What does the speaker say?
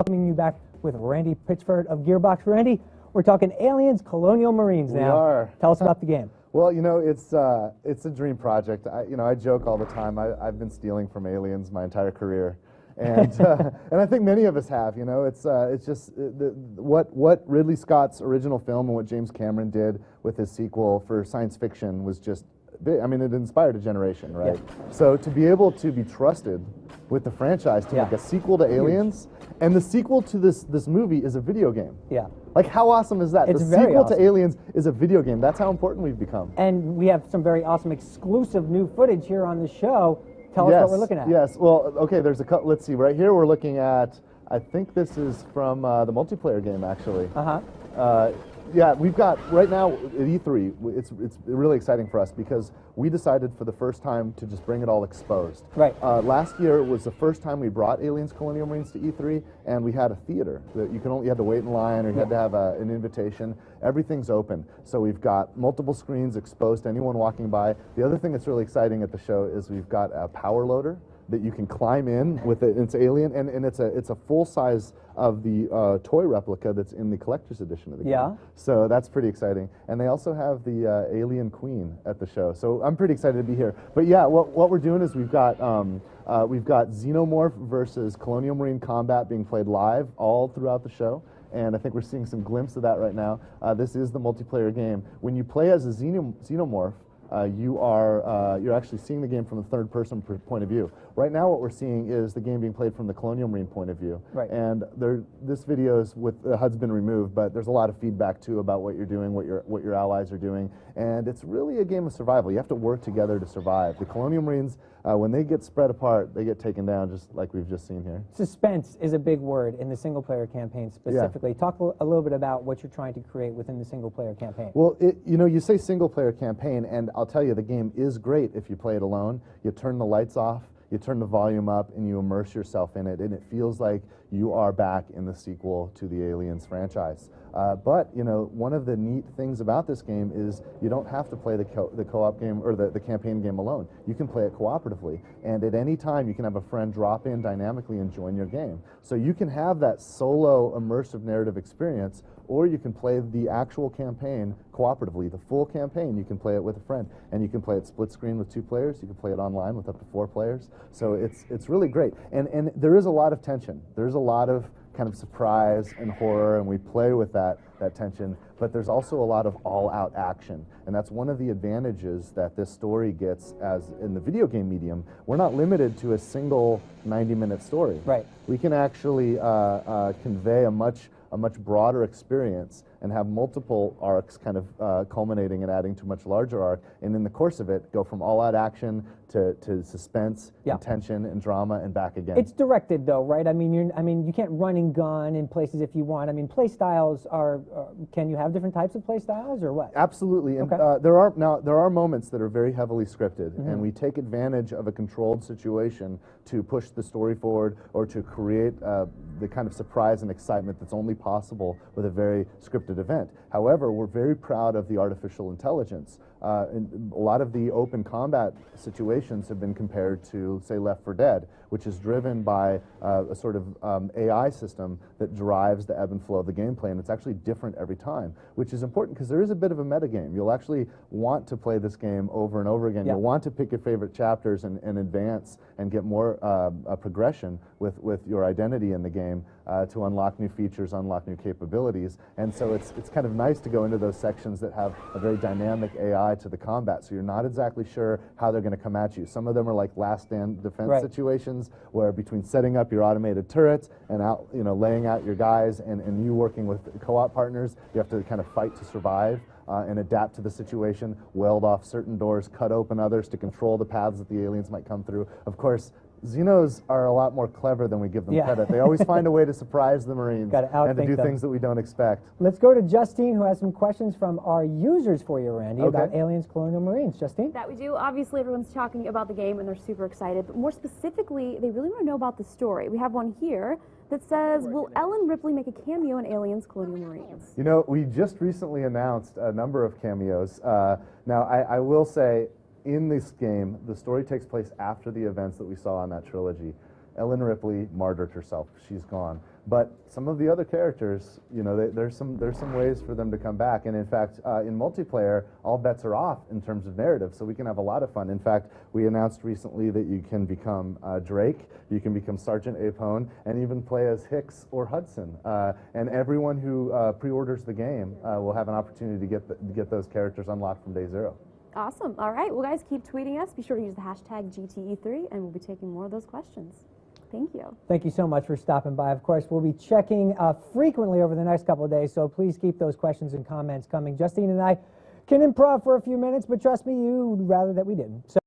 Welcoming you back with Rэнdi Pitchford of Gearbox. Rándy, we're talking Aliens, Colonial Marines now. We are. Tell us about the game. Well, you know, it's a dream project. I joke all the time. I've been stealing from Aliens my entire career, and and I think many of us have. You know, it's just what Ridley Scott's original film and what James Cameron did with his sequel for science fiction was just big. I mean, it inspired a generation, right? Yeah. So to be able to be trusted with the franchise to make a sequel to Aliens, and the sequel to this movie is a video game. Yeah. Like, how awesome is that? It's the sequel awesome. to Aliens is a video game. That's how important we've become. And we have some very awesome exclusive new footage here on the show. Tell us what we're looking at. Yes. Well, okay, there's a couple. Let's see. Right here, we're looking at, I think this is from the multiplayer game, actually. Yeah, we've got, right now at E3, it's really exciting for us because we decided for the first time to just bring it all exposed. Right. Last year was the first time we brought Aliens Colonial Marines to E3, and we had a theater that you had to wait in line, or you had to have an invitation. Everything's open. So we've got multiple screens exposed to anyone walking by. The other thing that's really exciting at the show is we've got a power loader that you can climb in with it. It's Alien, and it's a full size of the toy replica that's in the collector's edition of the game. Yeah. So that's pretty exciting. And they also have the Alien Queen at the show. So I'm pretty excited to be here. But yeah, what we're doing is we've got Xenomorph versus Colonial Marine combat being played live all throughout the show. And I think we're seeing some glimpse of that right now. This is the multiplayer game. When you play as a Xenomorph, you're actually seeing the game from the third-person point of view. Right now, what we're seeing is the game being played from the Colonial Marine point of view. Right. And this video is with the HUD's been removed, but there's a lot of feedback too about what you're doing, what your allies are doing, and it's really a game of survival. You have to work together to survive. The Colonial Marines, when they get spread apart, they get taken down, just like we've just seen here. Suspense is a big word in the single-player campaign specifically. Yeah. Talk a little bit about what you're trying to create within the single-player campaign. Well, you say single-player campaign, and I'll tell you, the game is great if you play it alone. You turn the lights off, you turn the volume up, and you immerse yourself in it, and it feels like you are back in the sequel to the Aliens franchise. But, one of the neat things about this game is you don't have to play the co-op game or the campaign game alone. You can play it cooperatively, and at any time you can have a friend drop in dynamically and join your game. So you can have that solo immersive narrative experience, or you can play the actual campaign cooperatively. The full campaign, you can play it with a friend, and you can play it split screen with 2 players. You can play it online with up to 4 players. So it's really great, and there is a lot of tension. There's a lot of kind of surprise and horror, and we play with that tension, but there's also a lot of all-out action, and that's one of the advantages that this story gets as in the video game medium. We're not limited to a single 90-minute story. Right. We can actually convey a much broader experience and have multiple arcs kind of culminating and adding to a much larger arc, and in the course of it, go from all-out action to suspense, and tension, and drama, and back again. It's directed, though, right? I mean, you can't run and gun in places if you want. I mean, play styles are. Can you have different types of play styles, or what? Absolutely, and there are moments that are very heavily scripted, and we take advantage of a controlled situation to push the story forward or to create the kind of surprise and excitement that's only possible with a very scripted event. However, we're very proud of the artificial intelligence. And a lot of the open combat situations have been compared to, say, Left 4 Dead, which is driven by a sort of AI system that drives the ebb and flow of the gameplay, and it's actually different every time, which is important because there is a bit of a metagame. You'll actually want to play this game over and over again. You'll want to pick your favorite chapters and advance and get more progression with your identity in the game to unlock new features, unlock new capabilities, and so it's kind of nice to go into those sections that have a very dynamic AI to the combat, so you're not exactly sure how they're going to come at you. Some of them are like last stand defense situations where between setting up your automated turrets and laying out your guys and you working with co-op partners, you have to kind of fight to survive and adapt to the situation, weld off certain doors, cut open others to control the paths that the aliens might come through. Of course, Xenos are a lot more clever than we give them credit. They always find a way to surprise the Marines and to do things that we don't expect. Let's go to Justine, who has some questions from our users for you, Rándy, about Aliens Colonial Marines. Justine? That we do. Obviously, everyone's talking about the game, and they're super excited. But more specifically, they really want to know about the story. We have one here that says, will Ellen Ripley make a cameo in Aliens Colonial Marines? You know, we just recently announced a number of cameos. Now, I will say, in this game, the story takes place after the events that we saw in that trilogy. Ellen Ripley martyred herself. She's gone. But some of the other characters, you know, there's some ways for them to come back. And in fact, in multiplayer, all bets are off in terms of narrative, so we can have a lot of fun. In fact, we announced recently that you can become Drake, you can become Sergeant Apone, and even play as Hicks or Hudson. And everyone who pre-orders the game will have an opportunity to get those characters unlocked from day zero. Awesome. All right. Well, guys, keep tweeting us. Be sure to use the hashtag GTE3, and we'll be taking more of those questions. Thank you. Thank you so much for stopping by. Of course, we'll be checking frequently over the next couple of days, so please keep those questions and comments coming. Justine and I can improv for a few minutes, but trust me, you'd rather that we didn't. So